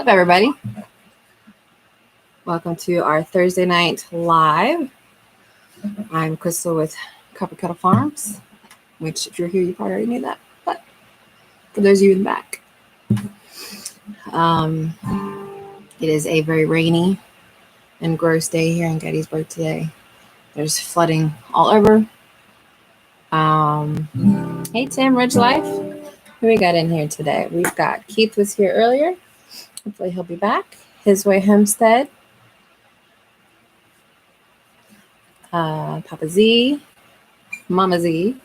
up, everybody? Welcome to our Thursday night live. I'm Crystal with Kettle Farms, which if you're here, you probably already knew that. But for those of you in the back, it is a very rainy and gross day here in Gettysburg today. There's flooding all over. Hey, Tim, Ridge Life. Who we got in here today? We've got Keith was here earlier. Hopefully he'll be back. His Way Homestead. Papa Z, Mama Z,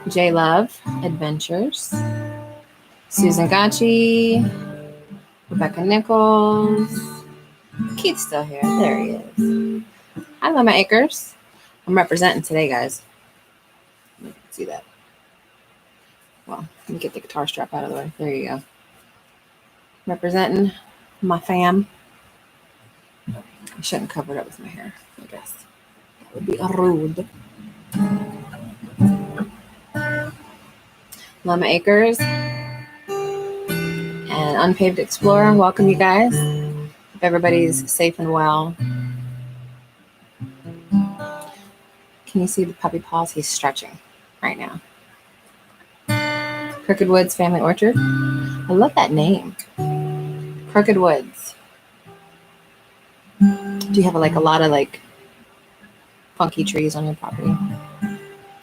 J Love Adventures, Susan Gacci, Rebecca Nichols. Keith's still here. There he is. Hi, Lama Acres. I'm representing today, guys. You can see that. Well, let me get the guitar strap out of the way. There you go. Representing my fam. I shouldn't cover it up with my hair, I guess. That would be rude. Lama Acres and Unpaved Explorer. Welcome, you guys. Hope everybody's safe and well. Can you see the puppy paws? He's stretching right now. Crooked Woods Family Orchard. I love that name. Crooked Woods. Do you have a lot of funky trees on your property?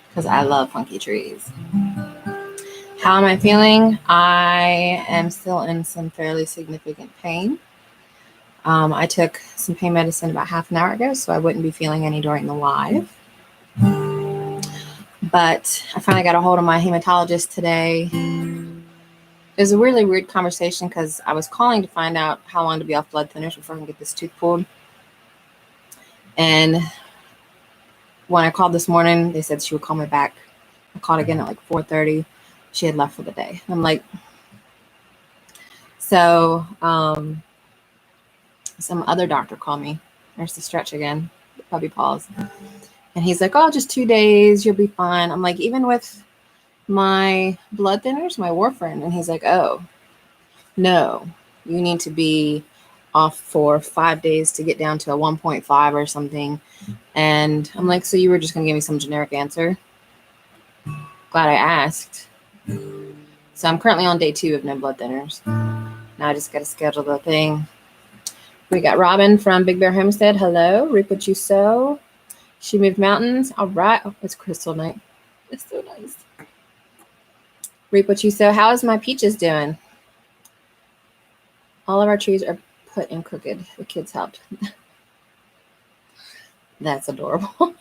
Because I love funky trees. How am I feeling? I am still in some fairly significant pain. I took some pain medicine about half an hour ago, so I wouldn't be feeling any during the live. But I finally got a hold of my hematologist today. It was a really weird conversation because I was calling to find out how long to be off blood thinners before I can get this tooth pulled. And when I called this morning, they said she would call me back. I called again at 4:30. She had left for the day. I'm like, so some other doctor called me. There's the stretch again, the puppy paws. And he's like, oh, just 2 days, you'll be fine. I'm like, even with my blood thinners, my warfarin. And he's like, oh, no, you need to be off for 5 days to get down to a 1.5 or something. And I'm like, so you were just going to give me some generic answer? Glad I asked. So I'm currently on day 2 of no blood thinners. Now I just got to schedule the thing. We got Robin from Big Bear Homestead. Hello. Reap what you sow. She moved mountains. All right. Oh, it's crystal night. It's so nice. Reap what you sow. How is my peaches doing? All of our trees are put in crooked. The kids helped. That's adorable.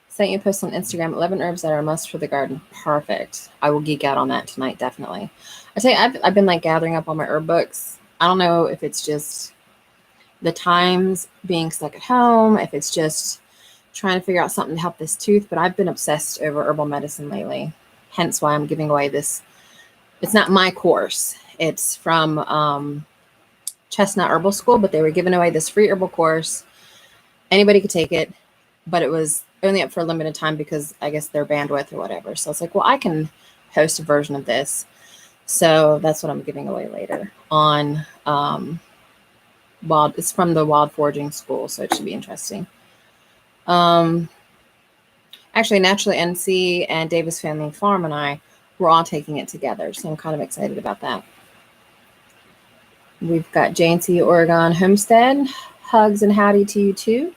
Sent you a post on Instagram. 11 herbs that are a must for the garden. Perfect. I will geek out on that tonight, definitely. I tell you, I've been gathering up all my herb books. I don't know if it's just the times being stuck at home, if it's just trying to figure out something to help this tooth, but I've been obsessed over herbal medicine lately. Hence why I'm giving away this. It's not my course. It's from Chestnut Herbal School, but they were giving away this free herbal course. Anybody could take it, but it was only up for a limited time because I guess their bandwidth or whatever. So it's like, well, I can host a version of this. So that's what I'm giving away later on. It's from the Wild Foraging School, so it should be interesting. Actually, Naturally NC and Davis Family Farm and I were all taking it together, so I'm kind of excited about that. We've got J&C Oregon Homestead. Hugs and howdy to you too.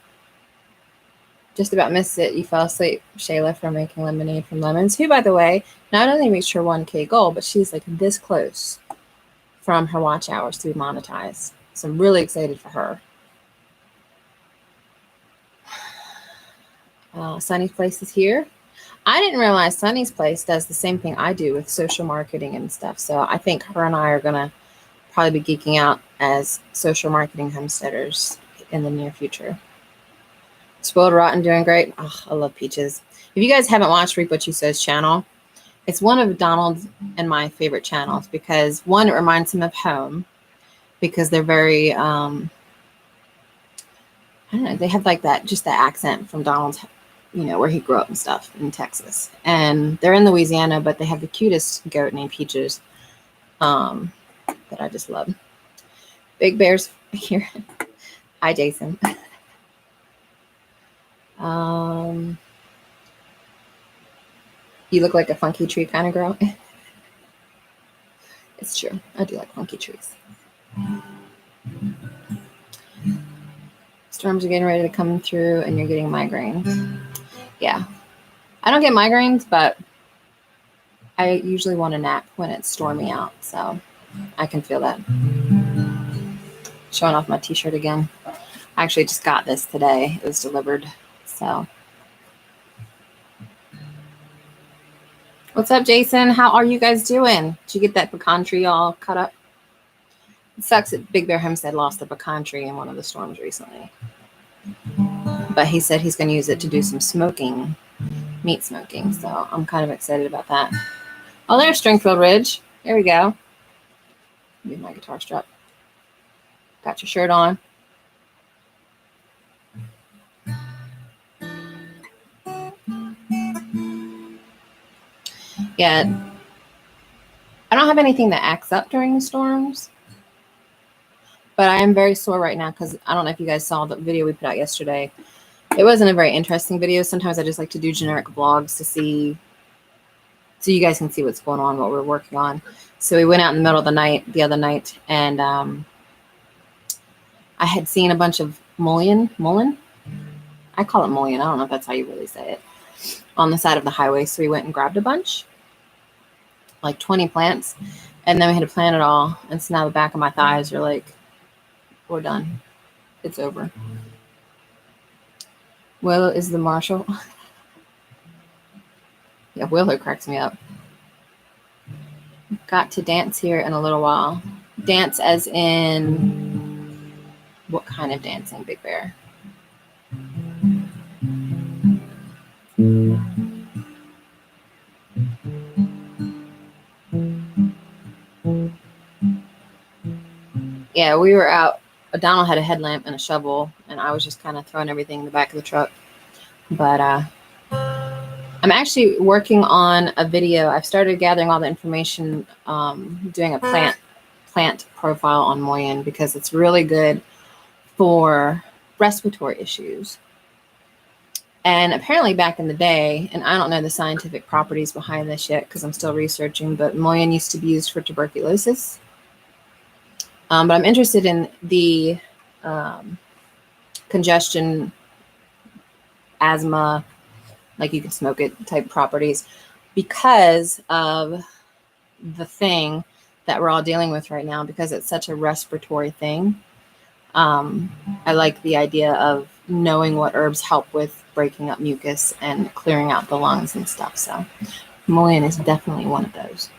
Just about missed it. You fell asleep, Shayla, from making lemonade from lemons, who, by the way, not only reached her 1K goal, but she's this close from her watch hours to be monetized. So I'm really excited for her. Sunny's Place is here. I didn't realize Sunny's Place does the same thing I do with social marketing and stuff. So I think her and I are going to probably be geeking out as social marketing homesteaders in the near future. Spoiled Rotten doing great. Oh, I love peaches. If you guys haven't watched Reap What You Sow's channel, it's one of Donald's and my favorite channels because, one, it reminds him of home because they're very, I don't know, they have that accent from Donald's, where he grew up and stuff in Texas. And they're in Louisiana, but they have the cutest goat named Peaches that I just love. Big Bear's here. Hi, Jason. You look like a funky tree kind of girl. It's true. I do like funky trees. Storms are getting ready to come through and you're getting migraines. Yeah. I don't get migraines, but I usually want a nap when it's stormy out. So I can feel that. Showing off my t-shirt again. I actually just got this today. It was delivered. So. What's up, Jason? How are you guys doing? Did you get that pecan tree all cut up? It sucks that Big Bear Homestead lost the pecan tree in one of the storms recently. But he said he's going to use it to do some smoking, meat smoking. So I'm kind of excited about that. Oh, there's Stringfield Ridge. There we go. Move my guitar strap. Got your shirt on. Yeah. I don't have anything that acts up during the storms. But I am very sore right now because I don't know if you guys saw the video we put out yesterday. It wasn't a very interesting video. Sometimes I just like to do generic vlogs to see, so you guys can see what's going on, what we're working on. So we went out in the middle of the night, the other night, and I had seen a bunch of mullen. I call it mullen. I don't know if that's how you really say it. On the side of the highway. So we went and grabbed a bunch, like 20 plants, and then we had to plant it all. And so now the back of my thighs are like, we're done. It's over. Willow is the marshal. Yeah, Willow cracks me up. Got to dance here in a little while. Dance as in what kind of dancing, Big Bear? Yeah, we were out. Donald had a headlamp and a shovel, and I was just kind of throwing everything in the back of the truck. But I'm actually working on a video. I've started gathering all the information, doing a plant profile on Mullen because it's really good for respiratory issues. And apparently back in the day, and I don't know the scientific properties behind this yet because I'm still researching, but Mullen used to be used for tuberculosis. But I'm interested in the congestion, asthma, like you can smoke it type properties because of the thing that we're all dealing with right now, because it's such a respiratory thing. I like the idea of knowing what herbs help with breaking up mucus and clearing out the lungs and stuff. So Mullen is definitely one of those.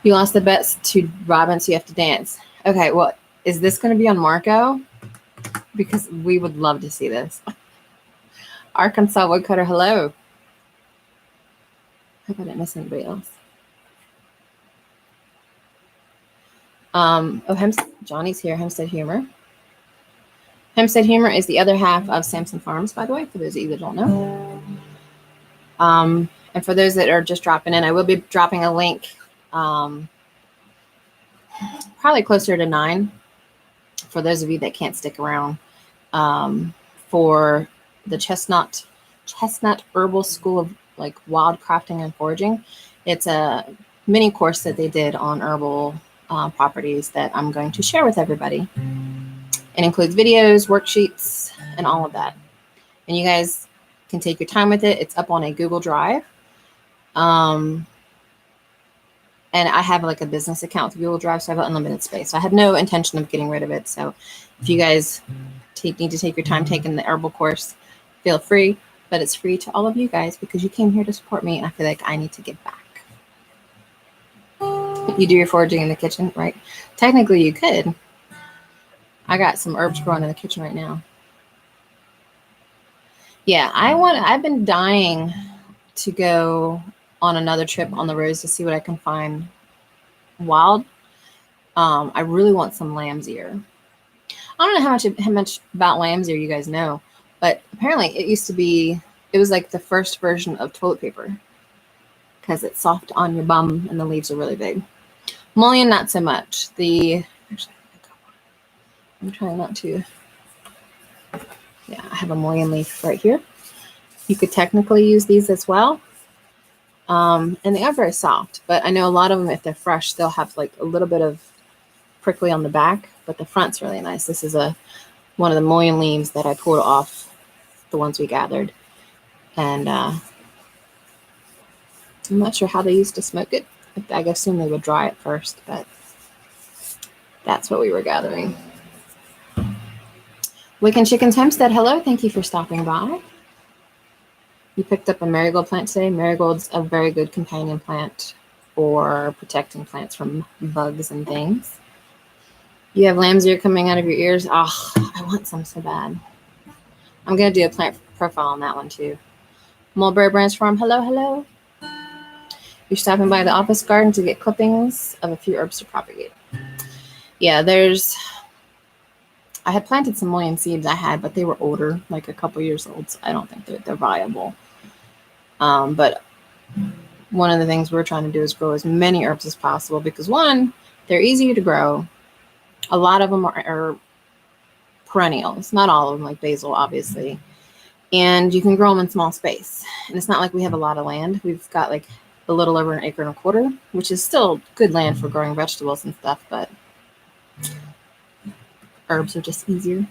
You lost the bets to Robin, so you have to dance. Okay, well, is this going to be on Marco? Because we would love to see this. Arkansas Woodcutter, hello. I hope I didn't miss anybody else. Johnny's here, Homestead Humor. Homestead Humor is the other half of Samson Farms, by the way, for those of you that don't know. And for those that are just dropping in, I will be dropping a link probably closer to 9 for those of you that can't stick around for the Chestnut Herbal School of like Wild Crafting and Foraging. It's a mini course that they did on herbal properties that I'm going to share with everybody. It includes videos, worksheets, and all of that. And you guys can take your time with it. It's up on a Google Drive. And I have like a business account with Google Drive, so I have unlimited space. So I have no intention of getting rid of it. So if you guys need to take your time taking the herbal course, feel free. But it's free to all of you guys because you came here to support me, and I feel like I need to give back. You do your foraging in the kitchen, right? Technically, you could. I got some herbs growing in the kitchen right now. Yeah, I've been dying to go on another trip on the roads to see what I can find wild. I really want some lamb's ear. I don't know how much about lamb's ear you guys know, but apparently it was like the first version of toilet paper because it's soft on your bum and the leaves are really big. Mullen, not so much. Actually, I'm trying not to. Yeah, I have a mullein leaf right here. You could technically use these as well. And they are very soft, but I know a lot of them, if they're fresh, they'll have like a little bit of prickly on the back, but the front's really nice. This is one of the mullein leaves that I pulled off the ones we gathered. And I'm not sure how they used to smoke it. I assume they would dry it first, but that's what we were gathering. Wicked Chickens Homestead, hello. Thank you for stopping by. You picked up a marigold plant today. Marigold's a very good companion plant for protecting plants from bugs and things. You have lamb's ear coming out of your ears. Oh, I want some so bad. I'm going to do a plant profile on that one too. Mulberry Branch Farm, hello, hello. You're stopping by the office garden to get clippings of a few herbs to propagate. Yeah, I had planted some mullein seeds but they were older, like a couple years old, so I don't think they're viable. But one of the things we're trying to do is grow as many herbs as possible because one, they're easier to grow. A lot of them are perennials, not all of them, like basil, obviously. And you can grow them in small space. And it's not like we have a lot of land. We've got like a little over 1.25 acres, which is still good land for growing vegetables and stuff, but herbs are just easier.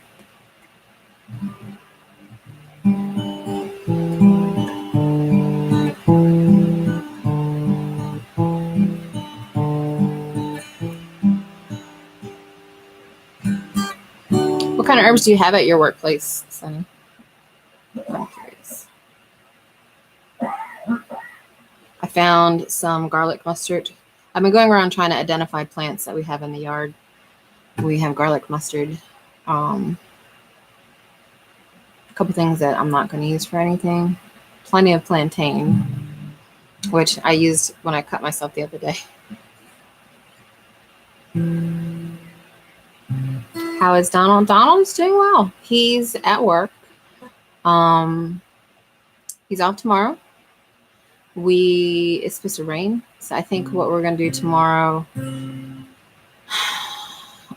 What kind of herbs do you have at your workplace, Sunny? I'm curious. I found some garlic mustard. I've been going around trying to identify plants that we have in the yard. We have garlic mustard. A couple things that I'm not going to use for anything. Plenty of plantain, which I used when I cut myself the other day. How is Donald? Donald's doing well. He's at work. He's off tomorrow. It's supposed to rain. So I think what we're going to do tomorrow,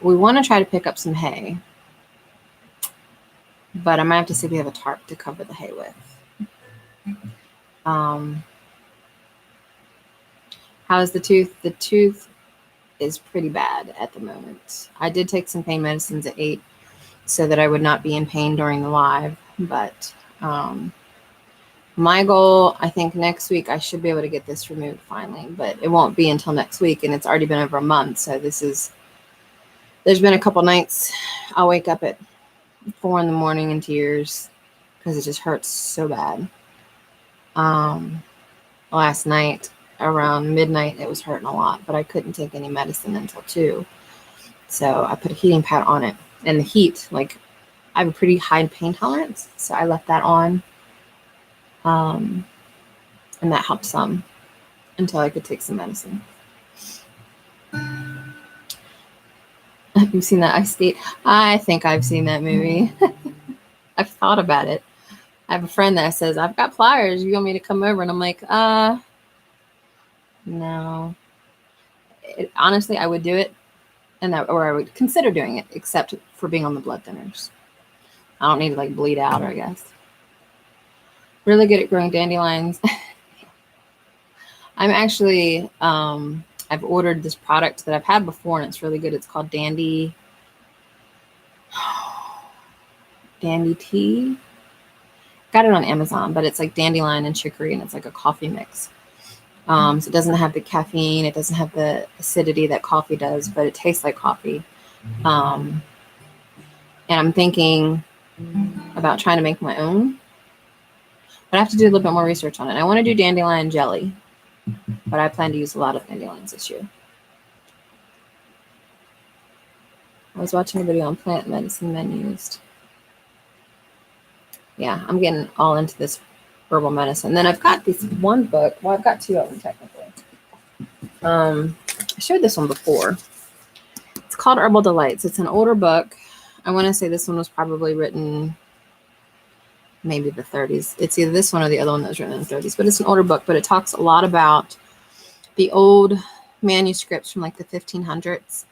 we want to try to pick up some hay. But I might have to see if we have a tarp to cover the hay with. How's the tooth? The tooth is pretty bad at the moment. I did take some pain medicines at 8 so that I would not be in pain during the live. But my goal, I think next week, I should be able to get this removed finally. But it won't be until next week, and it's already been over a month. So there's been a couple nights I'll wake up at 4 a.m. in tears because it just hurts so bad. Last night around midnight it was hurting a lot, but I couldn't take any medicine until 2. So I put a heating pad on it, and the heat, like I have a pretty high pain tolerance, so I left that on, and that helped some until I could take some medicine. Have you seen that Ice Skate? I think I've seen that movie. I've thought about it. I have a friend that says, I've got pliers. You want me to come over? And I'm like, no. Honestly, I would do it, or I would consider doing it, except for being on the blood thinners. I don't need to like bleed out, I guess. Really good at growing dandelions. I'm actually, I've ordered this product that I've had before, and it's really good. It's called Dandy Tea. Got it on Amazon, but it's like dandelion and chicory, and it's like a coffee mix. So it doesn't have the caffeine. It doesn't have the acidity that coffee does, but it tastes like coffee. And I'm thinking about trying to make my own, but I have to do a little bit more research on it. I want to do dandelion jelly, but I plan to use a lot of dandelions this year. I was watching a video on plant medicine menus. Yeah, I'm getting all into this herbal medicine. Then I've got this one book. Well, I've got 2 of them technically. I showed this one before. It's called Herbal Delights. It's an older book. I want to say this one was probably written maybe the 30s. It's either this one or the other one that was written in the 30s, but it's an older book, but it talks a lot about the old manuscripts from like the 1500s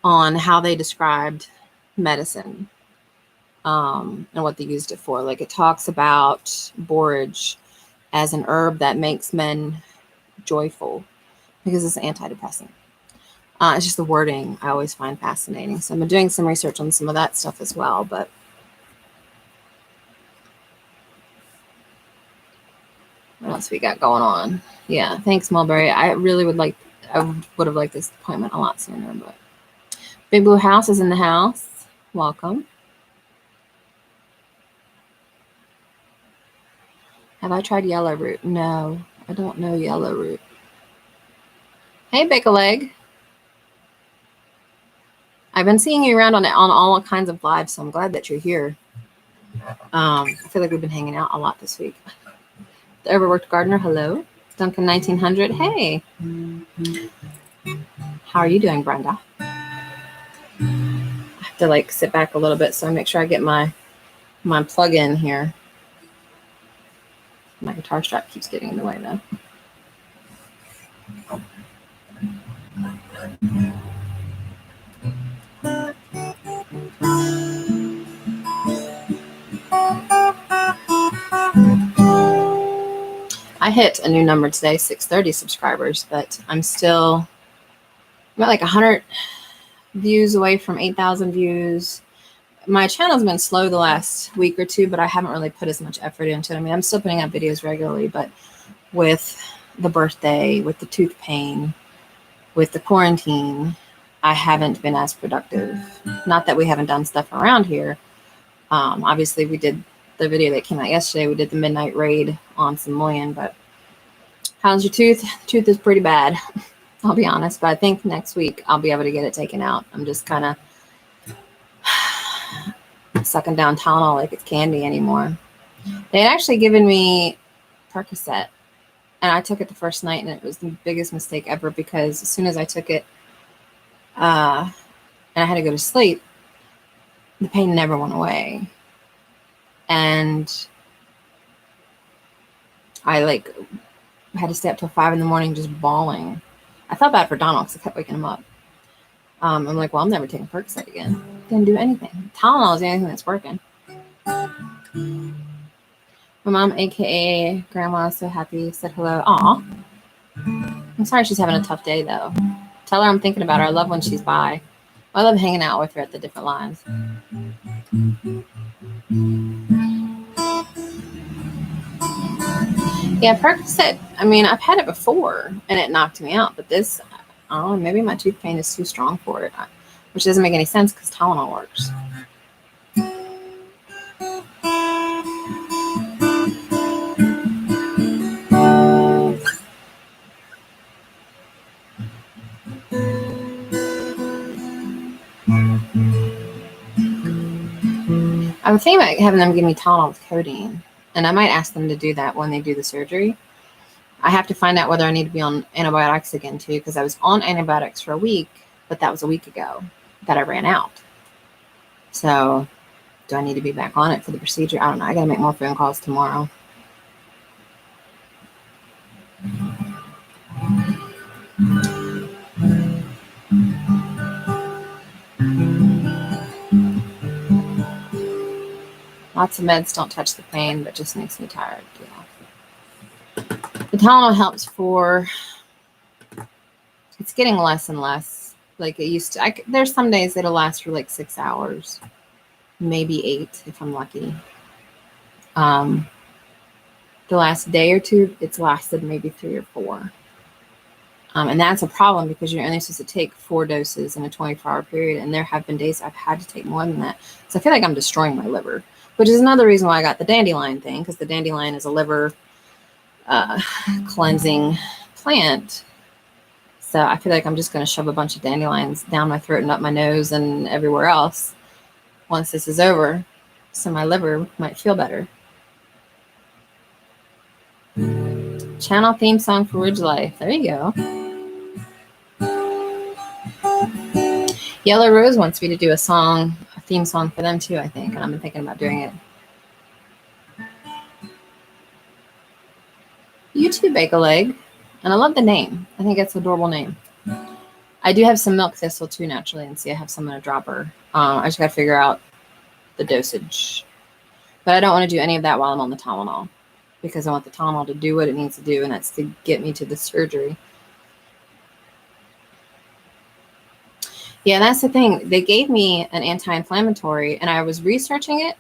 on how they described medicine and what they used it for. Like it talks about borage as an herb that makes men joyful because it's an antidepressant. It's just the wording I always find fascinating. So I'm doing some research on some of that stuff as well. But what else we got going on? Yeah, thanks, Mulberry. I really would have liked this appointment a lot sooner. But Big Blue House is in the house. Welcome. Have I tried yellow root? No, I don't know yellow root. Hey, Bake a Leg. I've been seeing you around on all kinds of lives, so I'm glad that you're here. I feel like we've been hanging out a lot this week. The Overworked Gardener, hello. Duncan 1900, hey. How are you doing, Brenda? I have to like sit back a little bit so I make sure I get my plug in here. My guitar strap keeps getting in the way though. I hit a new number today, 630 subscribers, but I'm at like 100 views away from 8,000 views. My channel's been slow the last week or two, but I haven't really put as much effort into it. I mean, I'm still putting out videos regularly, but with the birthday, with the tooth pain, with the quarantine, I haven't been as productive. Not that we haven't done stuff around here. Obviously, we did the video that came out yesterday. We did the midnight raid on some Mullen, but how's your tooth? The tooth is pretty bad, I'll be honest, but I think next week I'll be able to get it taken out. I'm just kind of sucking down Tylenol like it's candy anymore. They had actually given me Percocet, and I took it the first night, and it was the biggest mistake ever because as soon as I took it and I had to go to sleep, the pain never went away. And I had to stay up till 5 in the morning just bawling. I felt bad for Donald because I kept waking him up. I'm like, well, I'm never taking Percocet again. Didn't do anything. Tylenol is the only thing that's working. My mom, aka Grandma, so happy, said hello. Aw. I'm sorry she's having a tough day though. Tell her I'm thinking about her. I love when she's by. I love hanging out with her at the different lines. Yeah, Percocet, I mean, I've had it before and it knocked me out, but this, I don't know, maybe my tooth pain is too strong for it, which doesn't make any sense because Tylenol works. I would think about having them give me Tylenol with codeine, and I might ask them to do that when they do the surgery. I have to find out whether I need to be on antibiotics again too, because I was on antibiotics for a week, but that was a week ago that I ran out. So do I need to be back on it for the procedure? I don't know. I got to make more phone calls tomorrow. Lots of meds don't touch the pain, but just makes me tired. Yeah. The Tylenol helps it's getting less and less like it used to. There's some days it'll last for like 6 hours, maybe 8 if I'm lucky. The last day or two, it's lasted maybe 3 or 4. And that's a problem because you're only supposed to take 4 doses in a 24-hour period. And there have been days I've had to take more than that. So I feel like I'm destroying my liver, which is another reason why I got the dandelion thing, because the dandelion is a liver cleansing plant. So I feel like I'm just going to shove a bunch of dandelions down my throat and up my nose and everywhere else once this is over, so my liver might feel better. Channel theme song for Ridge Life. There you go. Yellow Rose wants me to do a theme song for them too, I think, and I've been thinking about doing it. You too, Bake a Leg. And I love the name. I think it's an adorable name. I do have some milk thistle too, naturally, and see I have some in a dropper. I just got to figure out the dosage. But I don't want to do any of that while I'm on the Tylenol, because I want the Tylenol to do what it needs to do, and that's to get me to the surgery. Yeah, that's the thing. They gave me an anti-inflammatory, and I was researching it,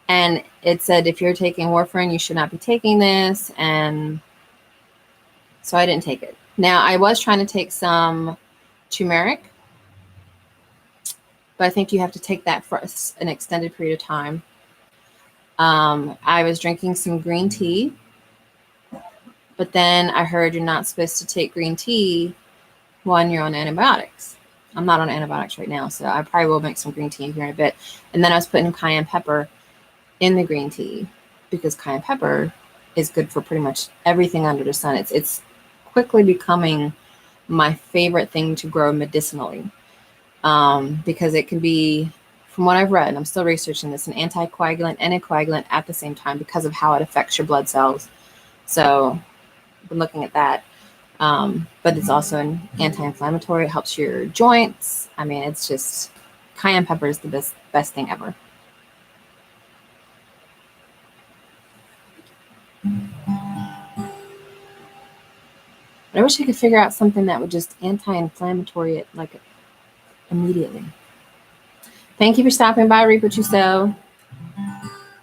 and it said if you're taking warfarin, you should not be taking this, and so I didn't take it. Now, I was trying to take some turmeric, but I think you have to take that for an extended period of time. I was drinking some green tea, but then I heard you're not supposed to take green tea when you're on antibiotics. I'm not on antibiotics right now, so I probably will make some green tea here in a bit. And then I was putting cayenne pepper in the green tea, because cayenne pepper is good for pretty much everything under the sun. It's quickly becoming my favorite thing to grow medicinally, because it can be, from what I've read, and I'm still researching this, an anticoagulant and a coagulant at the same time because of how it affects your blood cells. So I've been looking at that. But it's also an anti-inflammatory. It helps your joints. I mean, it's just, cayenne pepper is the best thing ever. But I wish I could figure out something that would just anti-inflammatory it like immediately. Thank you for stopping by, Reap What You Sow.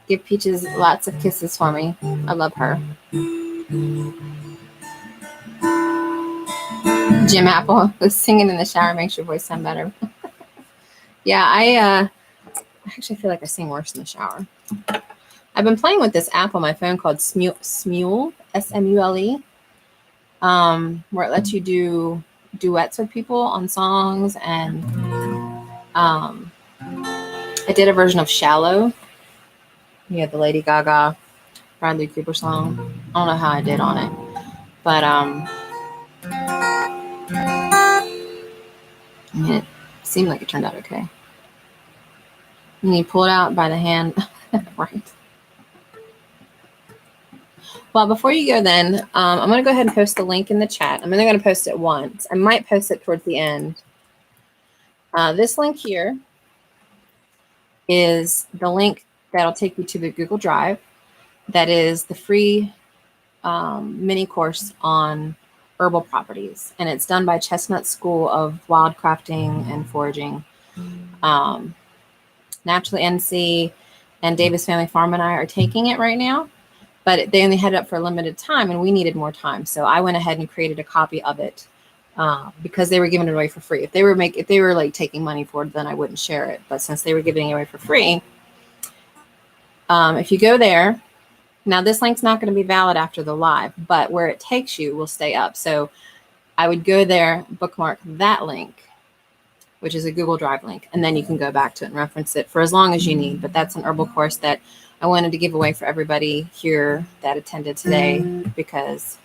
Give Peaches lots of kisses for me. I love her. Jim Apple was singing in the shower makes your voice sound better. Yeah, I actually feel like I sing worse in the shower. I've been playing with this app on my phone called 𝙎𝙬𝙊𝙀𝙈, S-M-U-L-E, where it lets you do duets with people on songs, and I did a version of Shallow. You had the Lady Gaga, Bradley Cooper song. I don't know how I did on it, but I mean, it seemed like it turned out okay. And you pull it out by the hand, right? Well, before you go then, I'm going to go ahead and post the link in the chat. I'm only going to post it once. I might post it towards the end. This link here is the link that'll take you to the Google Drive. That is the free mini course on herbal properties. And it's done by Chestnut School of Wildcrafting and Foraging. Naturally NC and Davis Family Farm and I are taking it right now, but they only had it up for a limited time and we needed more time. So I went ahead and created a copy of it because they were giving it away for free. If they were like taking money for it, then I wouldn't share it. But since they were giving it away for free, if you go there, now this link's not going to be valid after the live, but where it takes you will stay up. So I would go there, bookmark that link, which is a Google Drive link, and then you can go back to it and reference it for as long as you need. But that's an herbal course that I wanted to give away for everybody here that attended today, because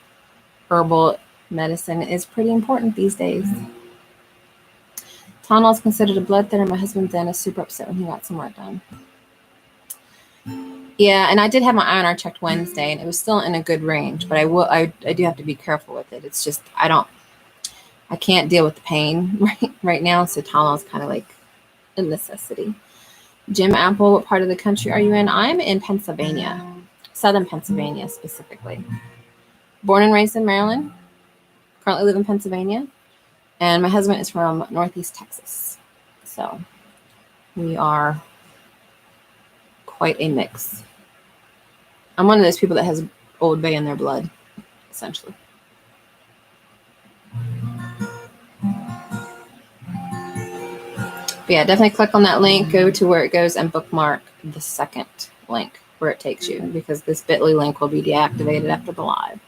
herbal medicine is pretty important these days. Tylenol is considered a blood thinner. My husband's then is super upset when he got some work done. Yeah, and I did have my INR checked Wednesday, and it was still in a good range, but I do have to be careful with it. It's just I can't deal with the pain right now, so Tylenol is kind of like a necessity. Jim Apple, what part of the country are you in? I'm in Pennsylvania, southern Pennsylvania specifically. Born and raised in Maryland, currently live in Pennsylvania, and my husband is from Northeast Texas. So we are quite a mix. I'm one of those people that has Old Bay in their blood, essentially. But yeah, definitely click on that link, go to where it goes, and bookmark the second link where it takes you, because this bit.ly link will be deactivated after the live.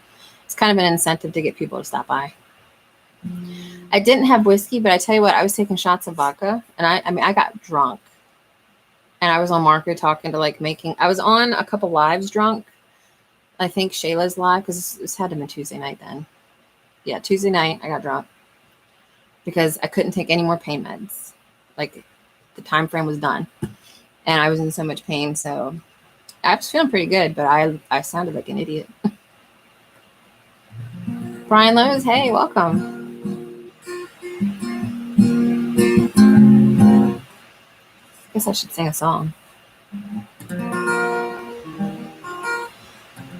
It's kind of an incentive to get people to stop by. I didn't have whiskey, but I tell you what, I was taking shots of vodka, and I got drunk. And I was on Marco talking to I was on a couple lives drunk. I think Shayla's live, because this had to be Tuesday night then. Yeah, Tuesday night I got drunk because I couldn't take any more pain meds. Like, the time frame was done, and I was in so much pain. So I was feeling pretty good, but I sounded like an idiot. Brian Lowe's, hey, welcome. Guess I should sing a song.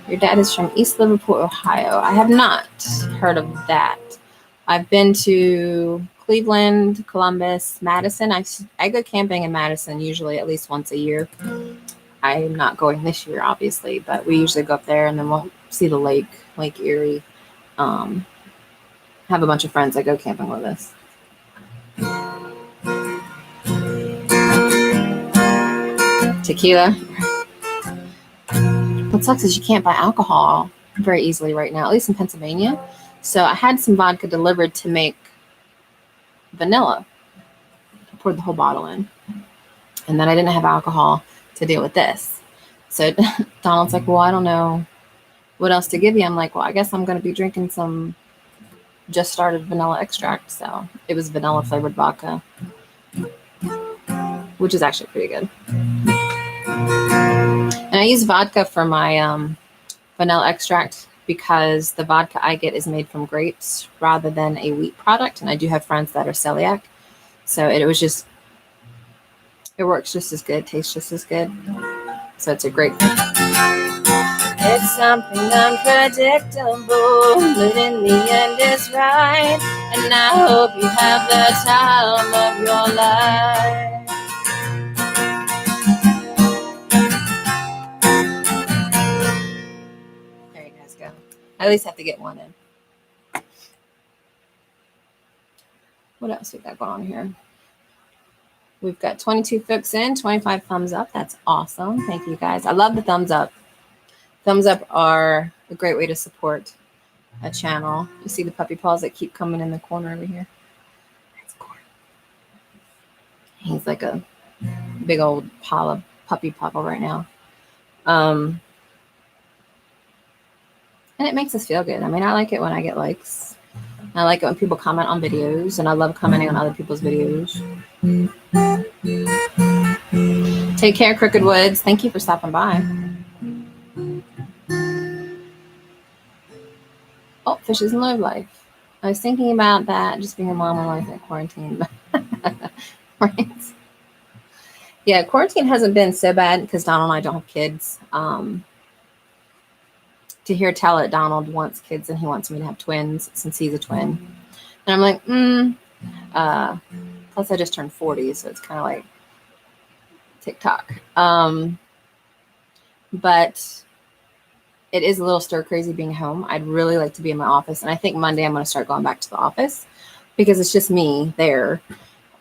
Your dad is from East Liverpool, Ohio. I have not heard of that. I've been to Cleveland, Columbus, Madison. I go camping in Madison usually at least once a year. I'm not going this year, obviously, but we usually go up there and then we'll see the Lake Erie. Have a bunch of friends that go camping with us. Tequila. What sucks is you can't buy alcohol very easily right now, at least in Pennsylvania. So I had some vodka delivered to make vanilla. I poured the whole bottle in. And then I didn't have alcohol to deal with this. So Donald's like, well, I don't know what else to give you. I'm like, well, I guess I'm going to be drinking some just started vanilla extract. So it was vanilla flavored vodka, which is actually pretty good. And I use vodka for my vanilla extract because the vodka I get is made from grapes rather than a wheat product. And I do have friends that are celiac. So it works just as good, tastes just as good. So it's a great. It's something unpredictable, but in the end it's right. And I hope you have the time of your life. There you guys go. I at least have to get one in. What else we got going on here? We've got 22 folks in, 25 thumbs up. That's awesome. Thank you guys. I love the thumbs up. Thumbs up are a great way to support a channel. You see the puppy paws that keep coming in the corner over here? That's cool. He's like a big old pile of puppy papa right now. And it makes us feel good. I mean, I like it when I get likes. I like it when people comment on videos, and I love commenting on other people's videos. Take care, Crooked Woods. Thank you for stopping by. Oh, Fishes and Love Life. I was thinking about that, just being a mom and life in quarantine. Right? Yeah, quarantine hasn't been so bad because Donald and I don't have kids. To hear tell it, Donald wants kids and he wants me to have twins since he's a twin. And I'm like, plus I just turned 40, so it's kind of like TikTok. But it is a little stir crazy being home. I'd really like to be in my office. And I think Monday I'm going to start going back to the office because it's just me there.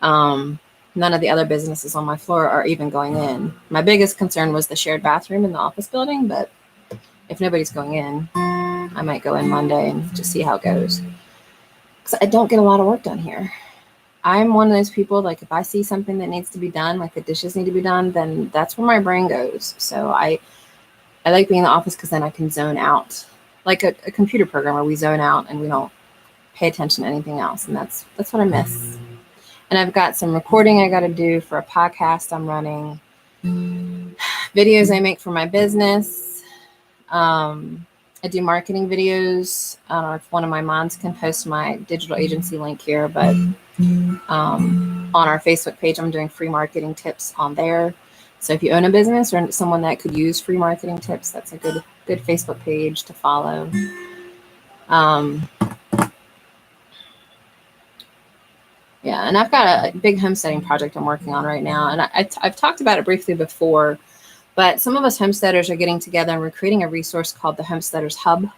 None of the other businesses on my floor are even going in. My biggest concern was the shared bathroom in the office building, but if nobody's going in, I might go in Monday and just see how it goes. Because I don't get a lot of work done here. I'm one of those people, like if I see something that needs to be done, like the dishes need to be done, then that's where my brain goes. So I like being in the office because then I can zone out. Like a computer programmer, we zone out and we don't pay attention to anything else. And that's what I miss. And I've got some recording I got to do for a podcast I'm running. Videos I make for my business. I do marketing videos. I don't know if one of my moms can post my digital agency link here, but on our Facebook page, I'm doing free marketing tips on there. So if you own a business or someone that could use free marketing tips, that's a good Facebook page to follow. Yeah, and I've got a big homesteading project I'm working on right now, and I've talked about it briefly before. But some of us homesteaders are getting together and we're creating a resource called the Homesteaders Hub.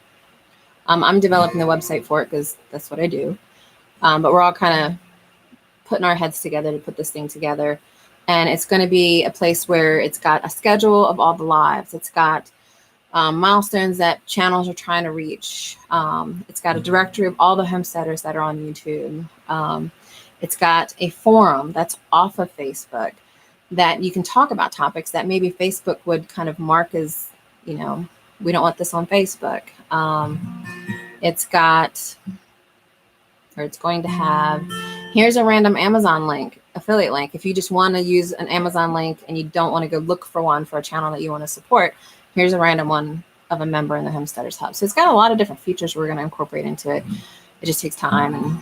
I'm developing the website for it because that's what I do. But we're all kind of putting our heads together to put this thing together. And it's going to be a place where it's got a schedule of all the lives. It's got milestones that channels are trying to reach. It's got a directory of all the homesteaders that are on YouTube. It's got a forum that's off of Facebook that you can talk about topics that maybe Facebook would kind of mark as, we don't want this on Facebook. It's going to have, here's a random Amazon link, affiliate link. If you just want to use an Amazon link and you don't want to go look for one for a channel that you want to support, here's a random one of a member in the Homesteaders Hub. So it's got a lot of different features we're going to incorporate into it. It just takes time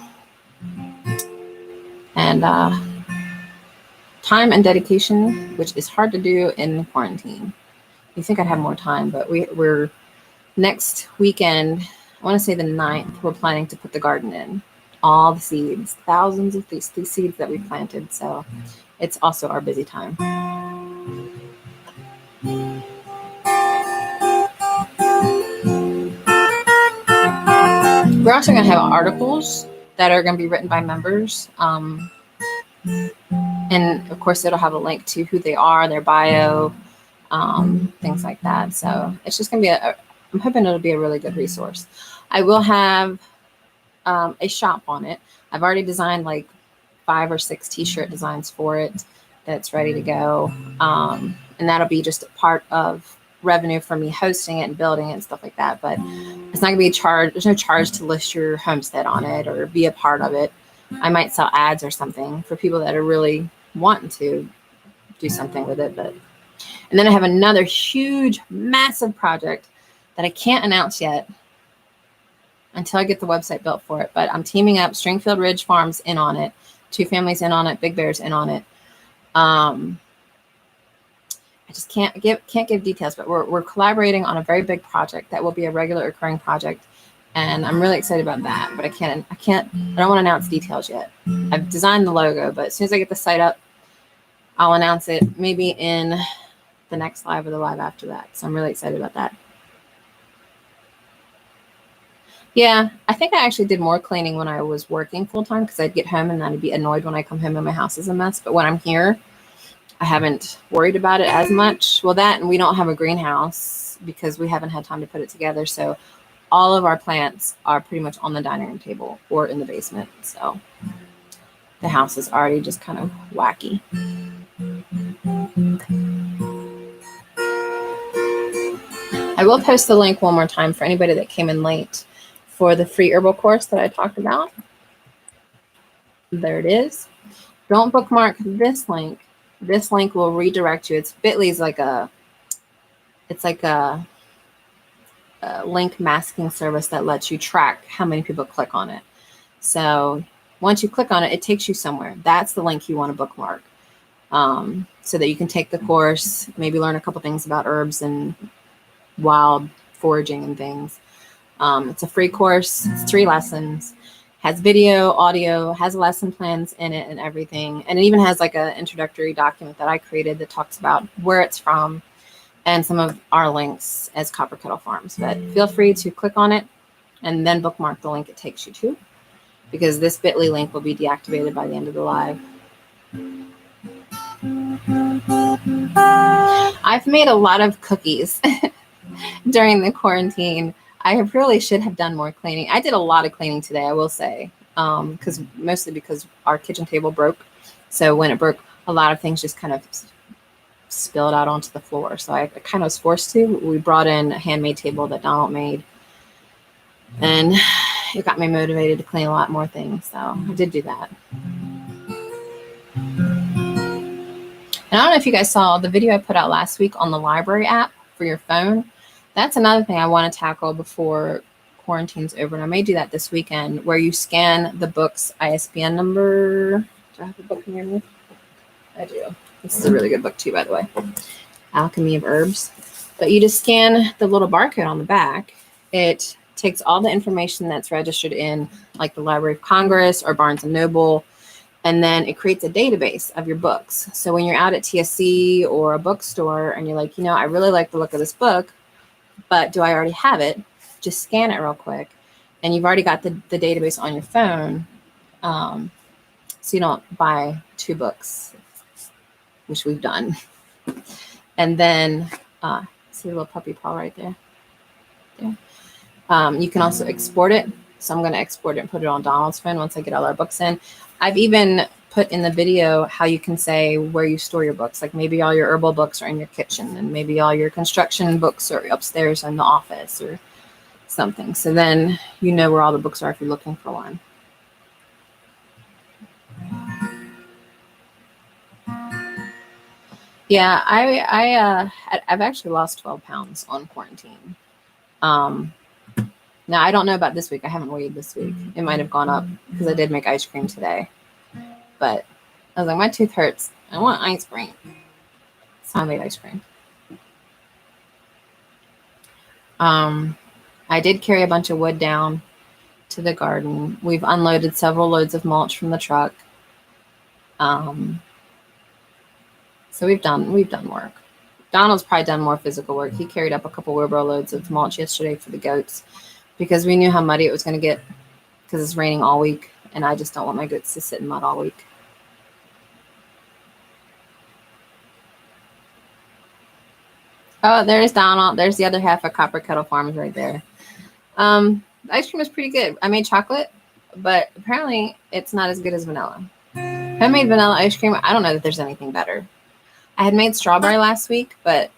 and time and dedication, which is hard to do in quarantine. You think I'd have more time, but we're next weekend, I want to say the 9th, we're planning to put the garden in. All the seeds, thousands of these seeds that we planted. So it's also our busy time. We're also going to have articles that are going to be written by members. And of course, it'll have a link to who they are, their bio, things like that. So it's just going to be I'm hoping it'll be a really good resource. I will have a shop on it. I've already designed like 5 or 6 t-shirt designs for it that's ready to go. And that'll be just a part of revenue for me hosting it and building it and stuff like that. But it's not gonna be a charge. There's no charge to list your homestead on it or be a part of it. I might sell ads or something for people that are really wanting to do something with it. And then I have another huge, massive project that I can't announce yet until I get the website built for it. But I'm teaming up Stringfield Ridge Farms in on it, 2 families in on it, Big Bears in on it. I just can't give details, but we're collaborating on a very big project that will be a regular occurring project. And I'm really excited about that, but I don't want to announce details yet. I've designed the logo, but as soon as I get the site up, I'll announce it maybe in the next live or the live after that. So I'm really excited about that. Yeah, I think I actually did more cleaning when I was working full time because I'd get home and I'd be annoyed when I come home and my house is a mess. But when I'm here, I haven't worried about it as much. Well, that and we don't have a greenhouse because we haven't had time to put it together. So all of our plants are pretty much on the dining room table or in the basement. So the house is already just kind of wacky. I will post the link one more time for anybody that came in late for the free herbal course that I talked about. There it is. Don't bookmark this link. This link will redirect you. It's bit.ly is like a link masking service that lets you track how many people click on it. So once you click on it, it takes you somewhere. That's the link you want to bookmark, so that you can take the course, maybe learn a couple things about herbs and wild foraging and things. It's a free course. It's 3 lessons. Has video, audio, has lesson plans in it and everything. And it even has like an introductory document that I created that talks about where it's from and some of our links as Copper Kettle Farms. But feel free to click on it and then bookmark the link it takes you to, because this bit.ly link will be deactivated by the end of the live. I've made a lot of cookies during the quarantine. I really should have done more cleaning. I did a lot of cleaning today, I will say, mostly because our kitchen table broke. So when it broke, a lot of things just kind of spilled out onto the floor. So I kind of was forced to. We brought in a handmade table that Donald made, and it got me motivated to clean a lot more things. So I did do that. And I don't know if you guys saw the video I put out last week on the library app for your phone. That's another thing I want to tackle before quarantine's over. And I may do that this weekend, where you scan the book's ISBN number. Do I have a book in here? I do. This is a really good book too, by the way. Alchemy of Herbs. But you just scan the little barcode on the back. It takes all the information that's registered in like the Library of Congress or Barnes & Noble, and then it creates a database of your books. So when you're out at TSC or a bookstore and you're like, I really like the look of this book, but do I already have it? Just scan it real quick. And you've already got the database on your phone. So you don't buy 2 books, which we've done. And then, see the little puppy paw right there? You can also export it. So I'm going to export it and put it on Donald's phone once I get all our books in. I've even put in the video how you can say where you store your books. Like maybe all your herbal books are in your kitchen, and maybe all your construction books are upstairs in the office or something. So then you know where all the books are if you're looking for one. Yeah, I've actually lost 12 pounds on quarantine. Now, I don't know about this week. I haven't weighed this week. It might have gone up because I did make ice cream today. But I was like, my tooth hurts. I want ice cream. It's homemade ice cream. I did carry a bunch of wood down to the garden. We've unloaded several loads of mulch from the truck. So we've done work. Donald's probably done more physical work. He carried up a couple wheelbarrow loads of mulch yesterday for the goats because we knew how muddy it was going to get because it's raining all week, and I just don't want my goats to sit in mud all week. Oh, there's Donald. There's the other half of Copper Kettle Farms right there. The ice cream is pretty good. I made chocolate, but apparently it's not as good as vanilla. I made vanilla ice cream. I don't know that there's anything better. I had made strawberry last week, but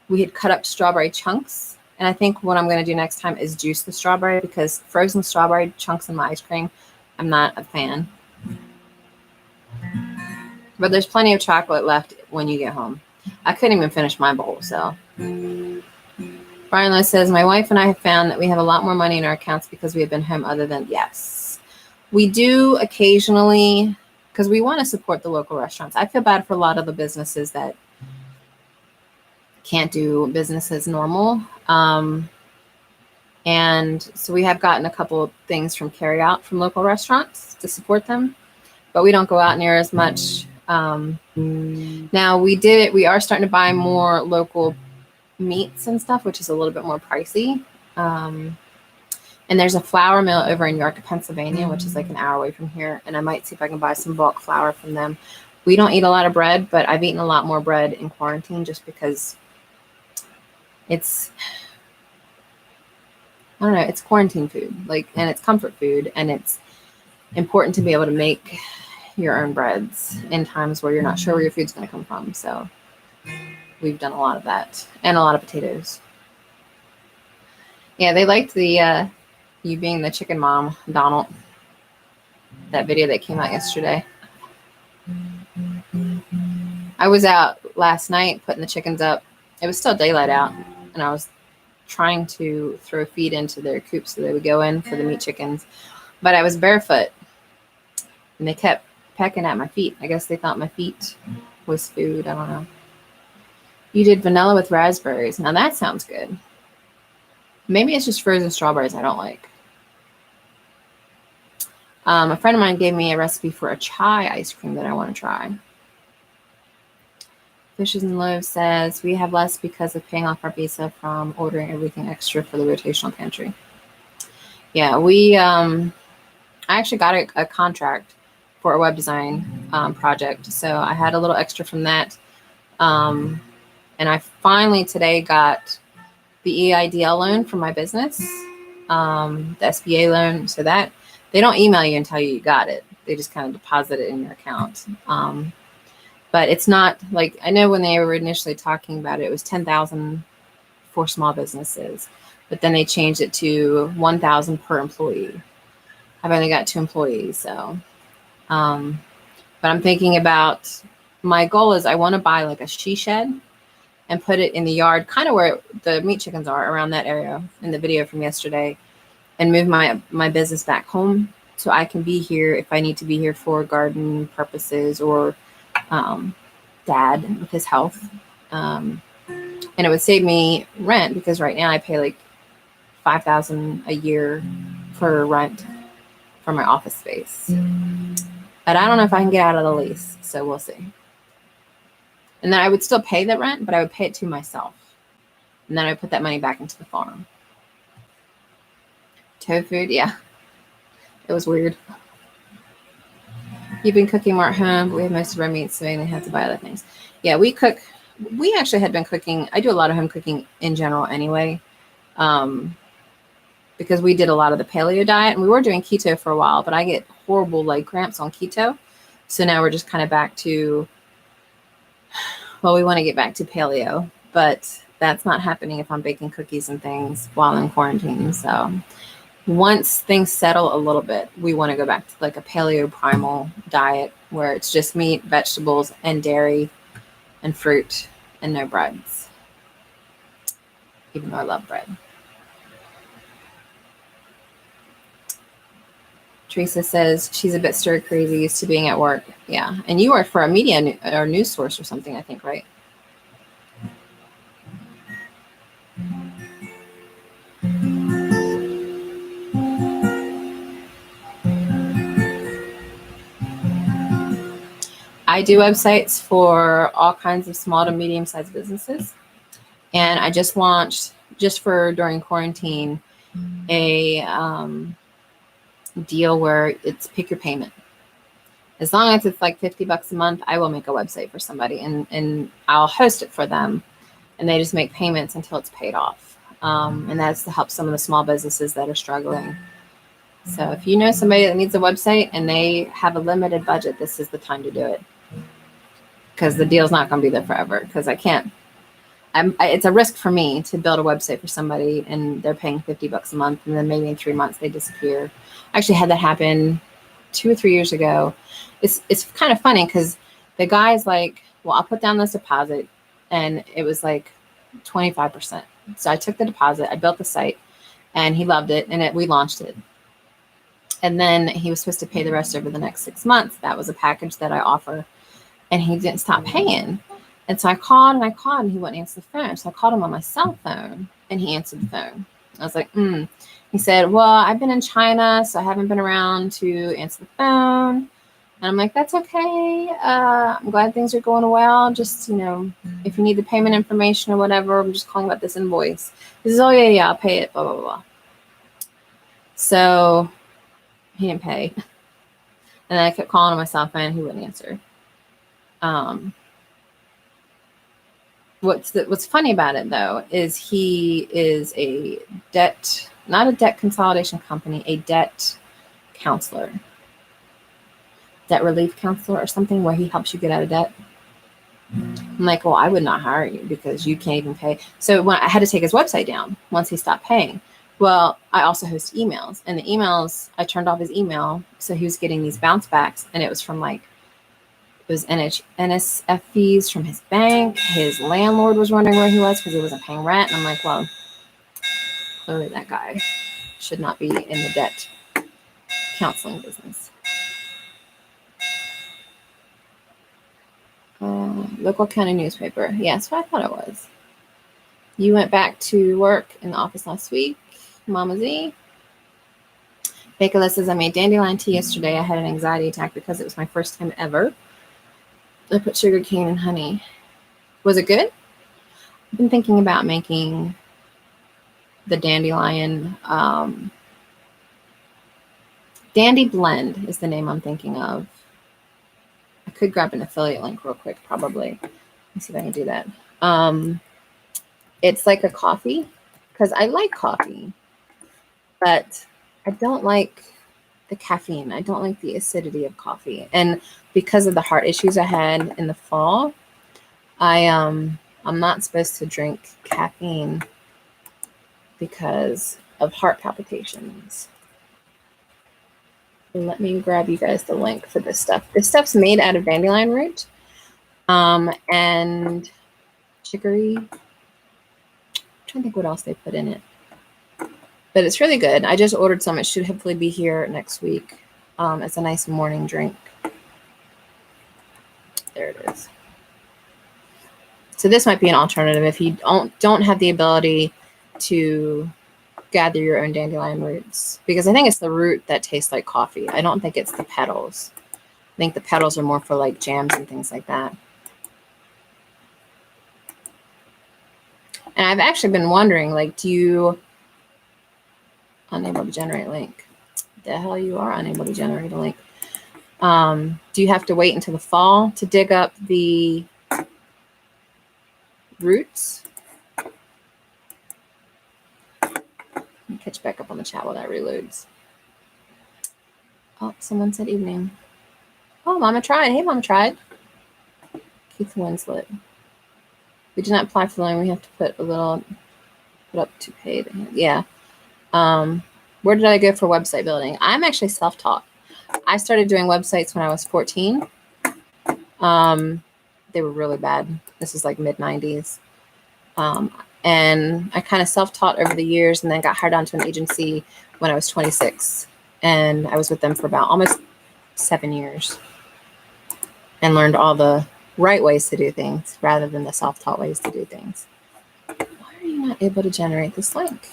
we had cut up strawberry chunks. And I think what I'm going to do next time is juice the strawberry because frozen strawberry chunks in my ice cream, I'm not a fan. But there's plenty of chocolate left when you get home. I couldn't even finish my bowl, so. Brian Lowe says, my wife and I have found that we have a lot more money in our accounts because we have been home other than, yes. We do occasionally, because we want to support the local restaurants. I feel bad for a lot of the businesses that can't do business as normal. And so we have gotten a couple of things from carryout from local restaurants to support them, but we don't go out near as much. Now we are starting to buy more local meats and stuff, which is a little bit more pricey. And there's a flour mill over in York, Pennsylvania, which is like an hour away from here. And I might see if I can buy some bulk flour from them. We don't eat a lot of bread, but I've eaten a lot more bread in quarantine just because it's, I don't know, it's quarantine food, and it's comfort food, and it's important to be able to make your own breads in times where you're not sure where your food's going to come from. So we've done a lot of that and a lot of potatoes. Yeah, they liked the you being the chicken mom, Donald. That video that came out yesterday. I was out last night putting the chickens up. It was still daylight out, and I was trying to throw feed into their coops so they would go in for the meat chickens. But I was barefoot, and they kept pecking at my feet. I guess they thought my feet was food. I don't know. You did vanilla with raspberries. Now that sounds good. Maybe it's just frozen strawberries I don't like. A friend of mine gave me a recipe for a chai ice cream that I want to try. Fishes and Loaves says, we have less because of paying off our visa from ordering everything extra for the rotational pantry. Yeah, I actually got a contract for a web design project. So I had a little extra from that. And I finally today got the EIDL loan for my business, the SBA loan. So that they don't email you and tell you got it. They just kind of deposit it in your account. But it's not like, I know when they were initially talking about it, it was $10,000 for small businesses, but then they changed it to $1,000 per employee. I've only got 2 employees. So, but I'm thinking about, my goal is I want to buy like a she shed and put it in the yard, kind of where the meat chickens are, around that area in the video from yesterday, and move my business back home so I can be here if I need to be here for garden purposes or Dad with his health. And it would save me rent because right now I pay like $5,000 a year for rent for my office space. But I don't know if I can get out of the lease, so we'll see. And then I would still pay the rent, but I would pay it to myself. And then I would put that money back into the farm. Tofu, yeah. It was weird. You've been cooking more at home, but we have most of our meat, so we only have to buy other things. Yeah, we cook. We actually had been cooking. I do a lot of home cooking in general anyway, because we did a lot of the paleo diet, and we were doing keto for a while, but I get horrible leg cramps on keto. So now we're just kind of back to, well, we want to get back to paleo, but that's not happening if I'm baking cookies and things while in quarantine. So once things settle a little bit, we want to go back to like a paleo primal diet where it's just meat, vegetables, and dairy and fruit and no breads, even though I love bread. Teresa says she's a bit stir crazy, used to being at work. Yeah, and you work for a media or news source or something, I think, right? I do websites for all kinds of small to medium-sized businesses, and I just launched, just for during quarantine, a deal where it's pick your payment. As long as it's like $50 a month, I will make a website for somebody, and I'll host it for them, and they just make payments until it's paid off. And that's to help some of the small businesses that are struggling. So if you know somebody that needs a website and they have a limited budget, this is the time to do it, because the deal's not going to be there forever. Because I can't. It's a risk for me to build a website for somebody and they're paying $50 a month, and then maybe in 3 months they disappear. I actually had that happen 2 or 3 years ago. It's kind of funny because the guy's like, well, I'll put down this deposit, and it was like 25%. So I took the deposit, I built the site, and he loved it, and we launched it. And then he was supposed to pay the rest over the next 6 months. That was a package that I offer, and he didn't stop paying. And so I called, and he wouldn't answer the phone. So I called him on my cell phone, and he answered the phone. I was like, He said, well, I've been in China, so I haven't been around to answer the phone. And I'm like, that's okay. I'm glad things are going well. Just, if you need the payment information or whatever, I'm just calling about this invoice. He says, oh, yeah, I'll pay it, blah, blah, blah. So he didn't pay. And then I kept calling on my cell phone. He wouldn't answer. What's funny about it, though, is he is not a debt consolidation company, a debt counselor. Debt relief counselor or something, where he helps you get out of debt. I'm like, well, I would not hire you because you can't even pay. So when I had to take his website down once he stopped paying. Well, I also host emails, and the emails, I turned off his email. So he was getting these bounce backs, and it was from it was NSF fees from his bank. His landlord was wondering where he was because he wasn't paying rent. And I'm like, well, clearly that guy should not be in the debt counseling business. Local county newspaper. Yeah, that's what I thought it was. You went back to work in the office last week, Mama Z. Bakeless says, I made dandelion tea yesterday. I had an anxiety attack because it was my first time ever. I put sugar cane and honey. Was it good? I've been thinking about making the dandelion. Dandy Blend is the name I'm thinking of. I could grab an affiliate link real quick, probably. Let me see if I can do that. It's like a coffee, because I like coffee, but I don't like the caffeine. I don't like the acidity of coffee. And because of the heart issues I had in the fall, I'm not supposed to drink caffeine because of heart palpitations. Let me grab you guys the link for this stuff. This stuff's made out of dandelion root and chicory. I'm trying to think what else they put in it. But it's really good. I just ordered some. It should hopefully be here next week. It's a nice morning drink. There it is. So this might be an alternative if you don't have the ability to gather your own dandelion roots, because I think it's the root that tastes like coffee. I don't think it's the petals. I think the petals are more for like jams and things like that. And I've actually been wondering, like, do you unable to generate link? The hell you are unable to generate a link. Do you have to wait until the fall to dig up the roots? Let me catch back up on the chat while that reloads. Oh, someone said evening. Oh, Mama tried. Hey, Mama tried. Keith Winslet. We did not apply for the loan. We have to put up to paid. Yeah. Where did I go for website building? I'm actually self-taught. I started doing websites when I was 14. They were really bad. This is like mid-90s. And I kind of self-taught over the years, and then got hired onto an agency when I was 26. And I was with them for about almost 7 years and learned all the right ways to do things rather than the self-taught ways to do things. Why are you not able to generate this link?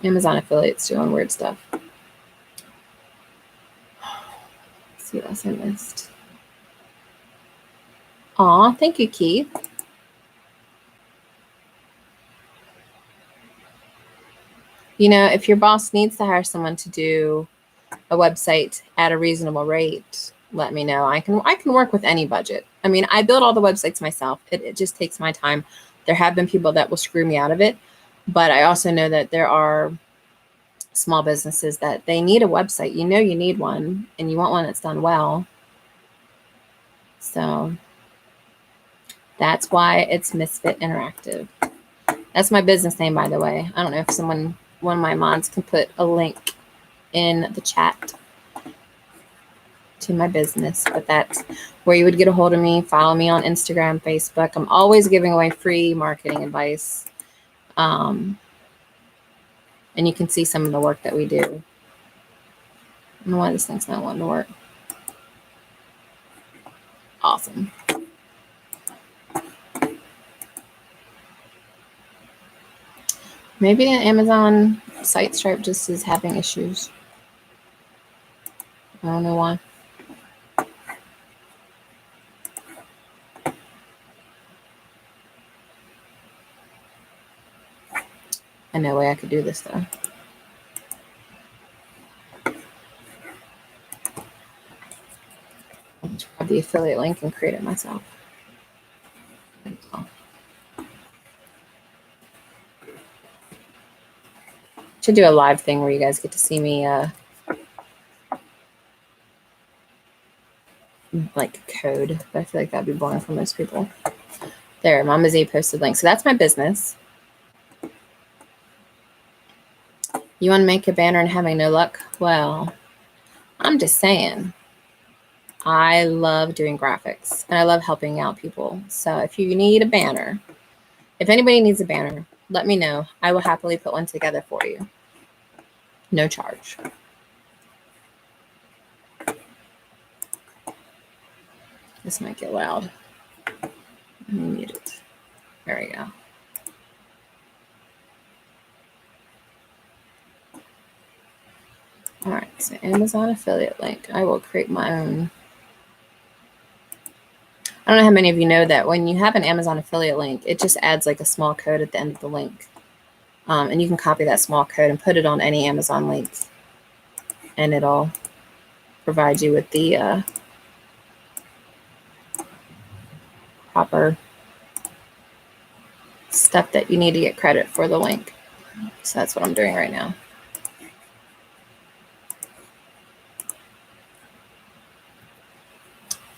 Amazon affiliates doing weird stuff. Let's see what else I missed. Aw, thank you, Keith. You know, if your boss needs to hire someone to do a website at a reasonable rate, let me know. I can work with any budget. I mean, I build all the websites myself. It just takes my time. There have been people that will screw me out of it, but I also know that there are small businesses that they need a website. You know you need one, and you want one that's done well. So that's why it's Misfit Interactive. That's my business name, by the way. I don't know if one of my mods can put a link in the chat to my business, but that's where you would get a hold of me. Follow me on Instagram, Facebook. I'm always giving away free marketing advice. And you can see some of the work that we do. I don't know why this thing's not wanting to work. Awesome. Maybe an Amazon site stripe just is having issues. I don't know why. I know a way I could do this though. I'll just grab the affiliate link and create it myself. Should do a live thing where you guys get to see me like code, but I feel like that'd be boring for most people. There, Mama Z posted link. So that's my business. You want to make a banner and having no luck? Well, I'm just saying. I love doing graphics and I love helping out people. So if you need a banner, if anybody needs a banner, let me know. I will happily put one together for you. No charge. This might get loud. Let me mute it. There we go. All right, so Amazon affiliate link. I will create my own. I don't know how many of you know that when you have an Amazon affiliate link, it just adds like a small code at the end of the link. And you can copy that small code and put it on any Amazon link. And it'll provide you with the proper stuff that you need to get credit for the link. So that's what I'm doing right now.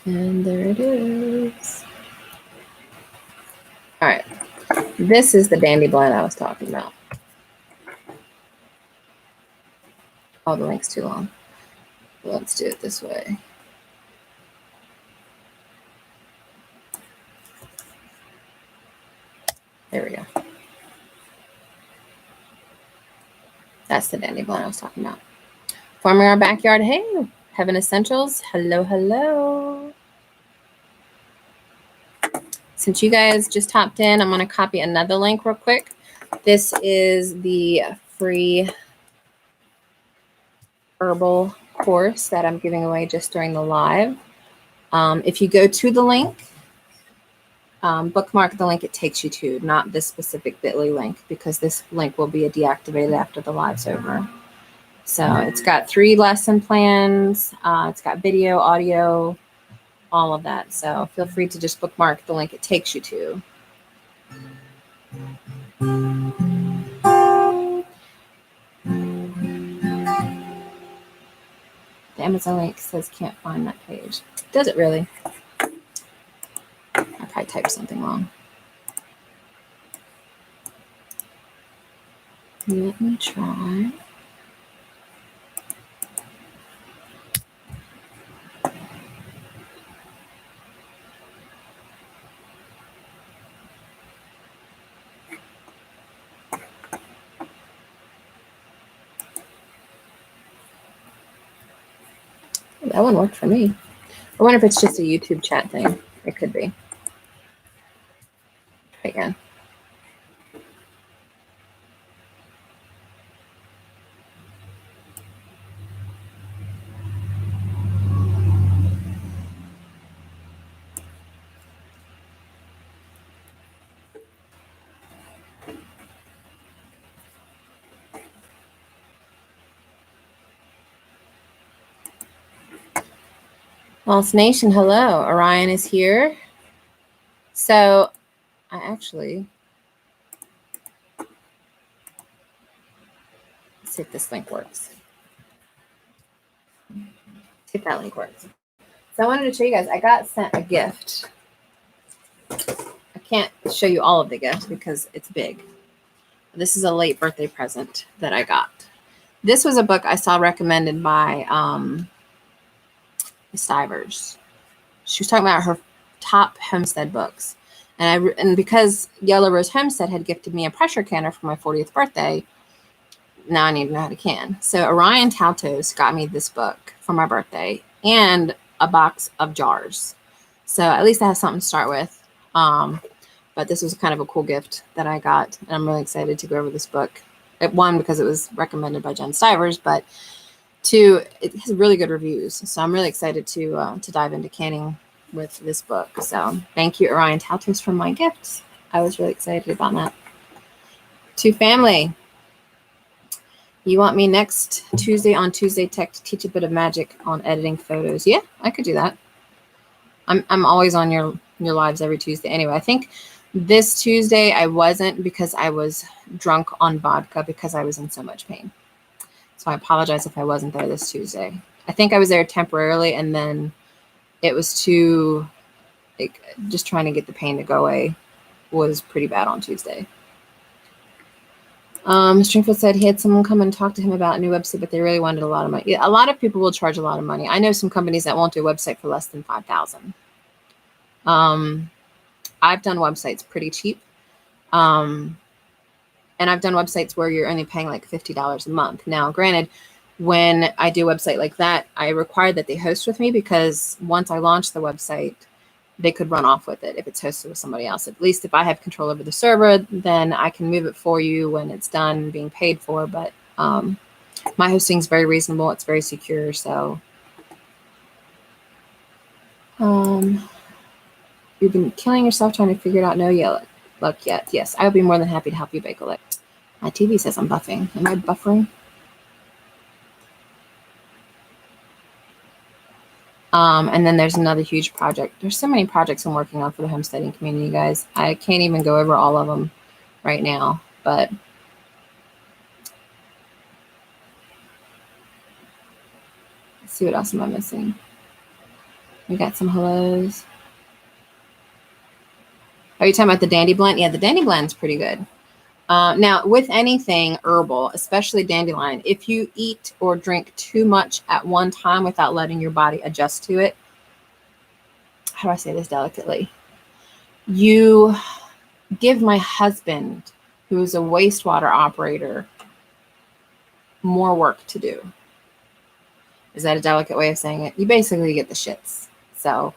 And there it is. All right. This is the dandy blend I was talking about. Oh, the link's too long. Let's do it this way. There we go. That's the dandy blend I was talking about. Farming our backyard. Hey, Heaven Essentials. Hello, hello. Since you guys just hopped in, I'm going to copy another link real quick. This is the free Herbal course that I'm giving away just during the live. If you go to the link, bookmark the link it takes you to, not this specific bit.ly link, because this link will be deactivated after the live's over. So it's got 3 lesson plans. It's got video, audio, all of that. So feel free to just bookmark the link it takes you to. The Amazon link says can't find that page. Does it really? I probably typed something wrong. Let me try. That one worked for me. I wonder if it's just a YouTube chat thing. It could be. Try again. Lost Nation, hello. Orion is here. So I actually, let's see if this link works. See if that link works. So I wanted to show you guys, I got sent a gift. I can't show you all of the gift because it's big. This is a late birthday present that I got. This was a book I saw recommended by 𝙒𝙖𝙔𝙎. She was talking about her top homestead books. And because Yellow Rose Homestead had gifted me a pressure canner for my 40th birthday, now I need to know how to can. So Orion Taltos got me this book for my birthday and a box of jars. So at least I have something to start with. But this was kind of a cool gift that I got. And I'm really excited to go over this book. One, because it was recommended by Jen Stivers, but two, it has really good reviews. So I'm really excited to dive into canning with this book. So thank you, Orion Taltos, for my gifts. I was really excited about that. To family, you want me next Tuesday on Tuesday Tech to teach a bit of magic on editing photos? Yeah, I could do that. I'm always on your lives every Tuesday. Anyway, I think this Tuesday I wasn't because I was drunk on vodka because I was in so much pain. So I apologize if I wasn't there this Tuesday. I think I was there temporarily, and then it was too, like, just trying to get the pain to go away was pretty bad on Tuesday. Stringfield said he had someone come and talk to him about a new website, but they really wanted a lot of money. Yeah, a lot of people will charge a lot of money. I know some companies that won't do a website for less than $5,000. I've done websites pretty cheap. And I've done websites where you're only paying like $50 a month. Now, granted, when I do a website like that, I require that they host with me because once I launch the website, they could run off with it if it's hosted with somebody else. At least if I have control over the server, then I can move it for you when it's done being paid for. But my hosting is very reasonable. It's very secure. So you've been killing yourself trying to figure it out. No luck yet. Yes, I would be more than happy to help you bake a lick. My TV says I'm buffing. Am I buffering? And then there's another huge project. There's so many projects I'm working on for the homesteading community, guys. I can't even go over all of them right now, but let's see what else am I missing. We got some hellos. Are you talking about the Dandy Blend? Yeah, the Dandy Blend's pretty good. Now, with anything herbal, especially dandelion, if you eat or drink too much at one time without letting your body adjust to it, how do I say this delicately? You give my husband, who is a wastewater operator, more work to do. Is that a delicate way of saying it? You basically get the shits. So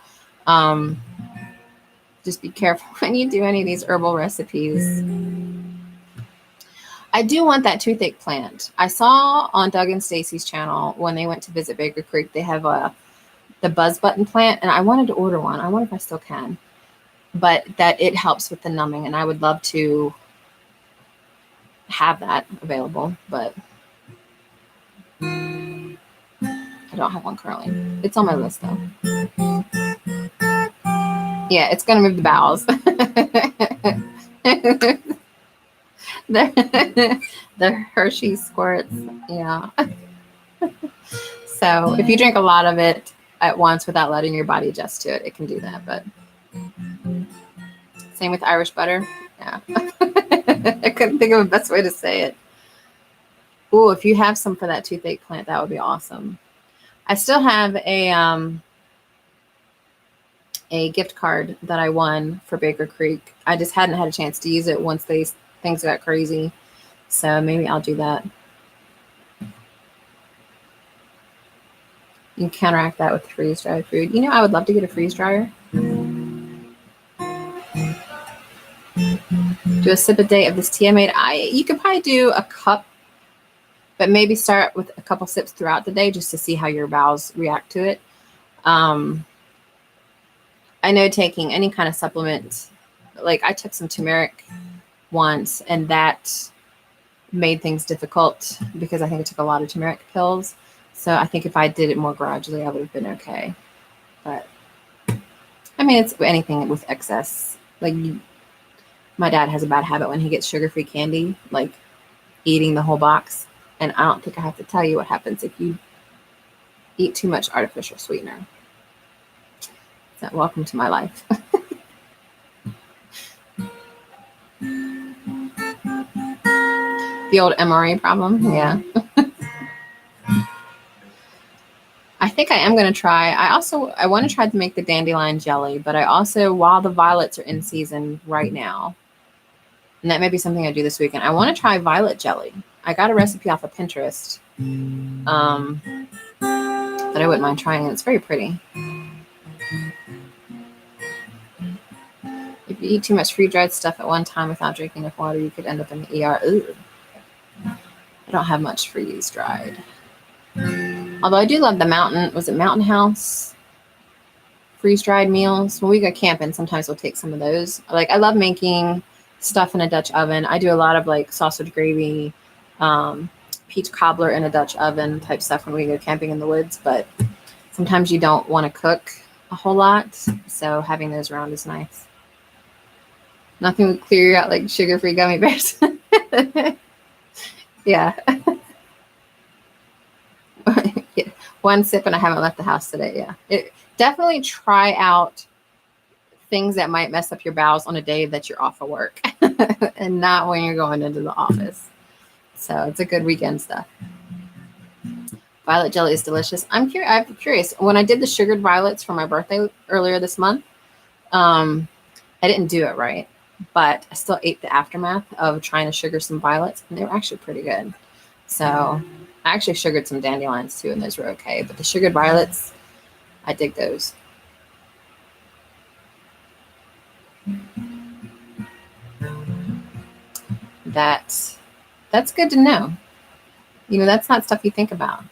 just be careful when you do any of these herbal recipes. I do want that toothache plant. I saw on Doug and Stacy's channel when they went to visit Baker Creek, they have the buzz button plant, and I wanted to order one. I wonder if I still can, but that it helps with the numbing, and I would love to have that available, but I don't have one currently. It's on my list though. Yeah, it's gonna move the bowels. the Hershey squirts, yeah. So if you drink a lot of it at once without letting your body adjust to it, it can do that. But same with Irish butter. Yeah. I couldn't think of a best way to say it. Ooh, if you have some for that toothache plant, that would be awesome. I still have a gift card that I won for Baker Creek. I just hadn't had a chance to use it once things got crazy. So maybe I'll do that. You can counteract that with freeze-dried food. You know, I would love to get a freeze dryer. Do a sip a day of this tea I made. You could probably do a cup, but maybe start with a couple sips throughout the day just to see how your bowels react to it. I know taking any kind of supplement, like I took some turmeric once, and that made things difficult because I think I took a lot of turmeric pills. So I think if I did it more gradually, I would have been okay. But I mean, it's anything with excess. Like my dad has a bad habit when he gets sugar-free candy, like eating the whole box. And I don't think I have to tell you what happens if you eat too much artificial sweetener. So welcome to my life. The old MRE problem, yeah. I think I am going to try. I want to try to make the dandelion jelly, but I also, while the violets are in season right now, and that may be something I do this weekend, I want to try violet jelly. I got a recipe off of Pinterest that I wouldn't mind trying. It's very pretty. If you eat too much freeze-dried stuff at one time without drinking enough water, you could end up in the ER. Ooh. I don't have much freeze-dried. Although I do love the Mountain House freeze-dried meals. When we go camping, sometimes we'll take some of those. Like I love making stuff in a Dutch oven. I do a lot of like sausage gravy, peach cobbler in a Dutch oven type stuff when we go camping in the woods. But sometimes you don't want to cook a whole lot, so having those around is nice. Nothing would clear you out like sugar-free gummy bears. Yeah. Yeah. One sip and I haven't left the house today. Yeah. Definitely try out things that might mess up your bowels on a day that you're off of work and not when you're going into the office. So it's a good weekend stuff. Violet jelly is delicious. I'm curious. When I did the sugared violets for my birthday earlier this month, I didn't do it right, but I still ate the aftermath of trying to sugar some violets, and they were actually pretty good. So I actually sugared some dandelions too, and those were okay. But the sugared violets, I dig those. That's good to know. You know, that's not stuff you think about.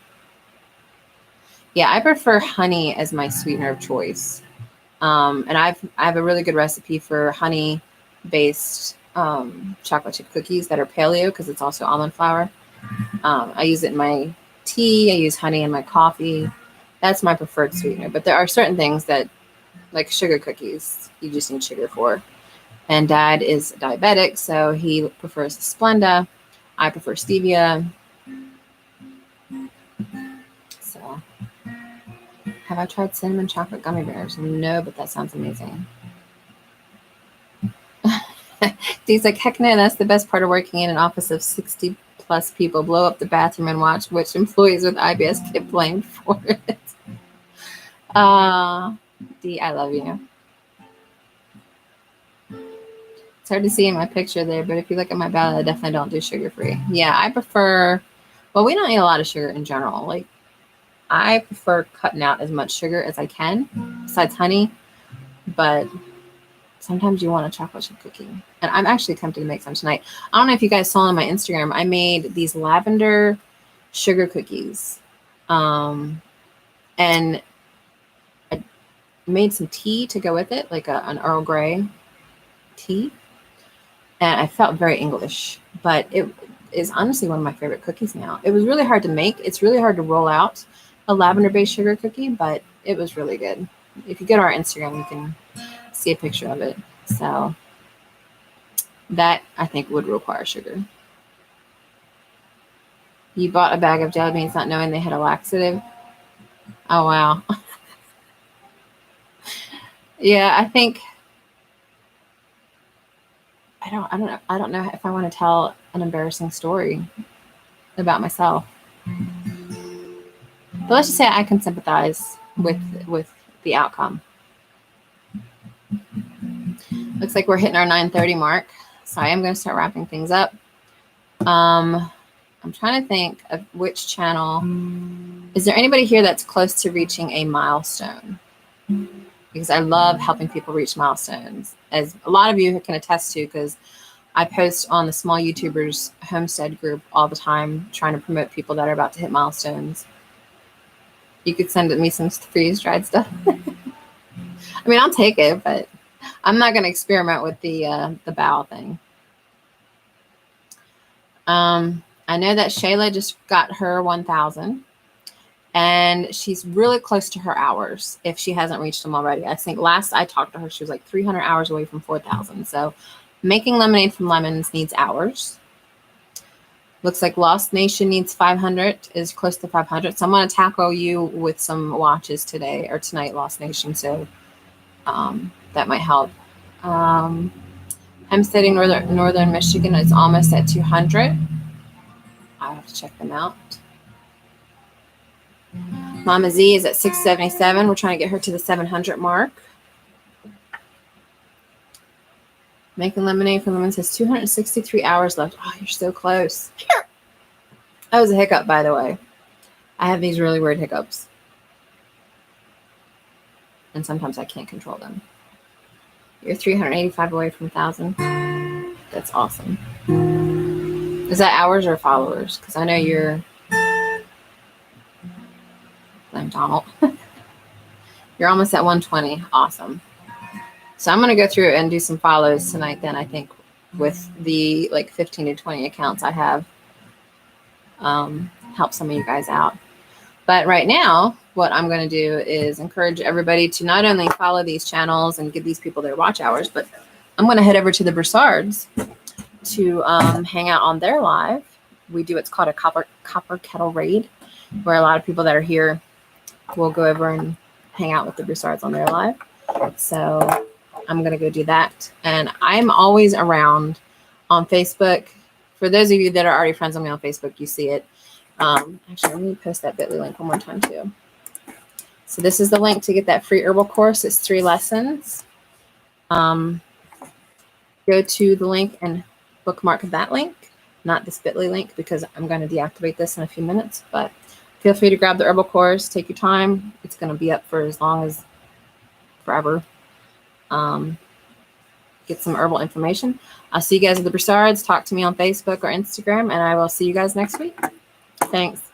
Yeah, I prefer honey as my sweetener of choice. And I have a really good recipe for honey-based chocolate chip cookies that are paleo because it's also almond flour. I use it in my tea. I use honey in my coffee. That's my preferred sweetener. But there are certain things that, like sugar cookies, you just need sugar for. And Dad is diabetic, so he prefers Splenda. I prefer stevia. So, have I tried cinnamon chocolate gummy bears? No, but that sounds amazing. He's like, heck no, that's the best part of working in an office of 60 plus people. Blow up the bathroom and watch which employees with IBS get blamed for it. Dee, I love you. It's hard to see in my picture there, but if you look at my ballot, I definitely don't do sugar-free. Yeah, I prefer, well, we don't eat a lot of sugar in general. Like, I prefer cutting out as much sugar as I can, besides honey, but sometimes you want a chocolate chip cookie. And I'm actually tempted to make some tonight. I don't know if you guys saw on my Instagram, I made these lavender sugar cookies. And I made some tea to go with it, like an Earl Grey tea. And I felt very English, but it is honestly one of my favorite cookies now. It was really hard to make. It's really hard to roll out a lavender-based sugar cookie, but it was really good. If you go to our Instagram, you can see a picture of it. So that, I think, would require sugar. You bought a bag of jelly beans not knowing they had a laxative? Oh, wow. Yeah, I think... I don't know if I want to tell an embarrassing story about myself. But let's just say I can sympathize with the outcome. Looks like we're hitting our 9:30 mark, so I am going to start wrapping things up. I'm trying to think of which channel Is there anybody here that's close to reaching a milestone? Because I love helping people reach milestones, as a lot of you can attest to, because I post on the Small YouTubers Homestead group all the time, trying to promote people that are about to hit milestones. You could send me some freeze-dried stuff. I mean, I'll take it, but I'm not going to experiment with the bow thing. I know that Shayla just got her 1,000, and she's really close to her hours if she hasn't reached them already. I think last I talked to her, she was like 300 hours away from 4,000. So making lemonade from lemons needs hours. Looks like Lost Nation needs 500, is close to 500. So I'm going to tackle you with some watches today or tonight, Lost Nation. So that might help. Homesteading Northern Michigan is almost at 200. I have to check them out. Mama Z is at 677. We're trying to get her to the 700 mark. Making lemonade from lemons has 263 hours left. Oh, you're so close. That was a hiccup, by the way. I have these really weird hiccups. And sometimes I can't control them. You're 385 away from 1,000. That's awesome. Is that hours or followers? Because I know you're... I'm Donald. You're almost at 120. Awesome. So I'm going to go through and do some follows tonight then, I think, with the like 15 to 20 accounts I have. Help some of you guys out. But right now, what I'm going to do is encourage everybody to not only follow these channels and give these people their watch hours, but I'm going to head over to the Broussards to hang out on their live. We do what's called a copper kettle raid, where a lot of people that are here will go over and hang out with the Broussards on their live. So I'm going to go do that. And I'm always around on Facebook. For those of you that are already friends with me on Facebook, you see it. Actually, let me post that bit.ly link one more time too. So this is the link to get that free herbal course. It's 3 lessons. Go to the link and bookmark that link, not this bit.ly link, because I'm going to deactivate this in a few minutes. But feel free to grab the herbal course. Take your time. It's going to be up for as long as forever. Get some herbal information. I'll see you guys at the Broussards. Talk to me on Facebook or Instagram, and I will see you guys next week. Thanks.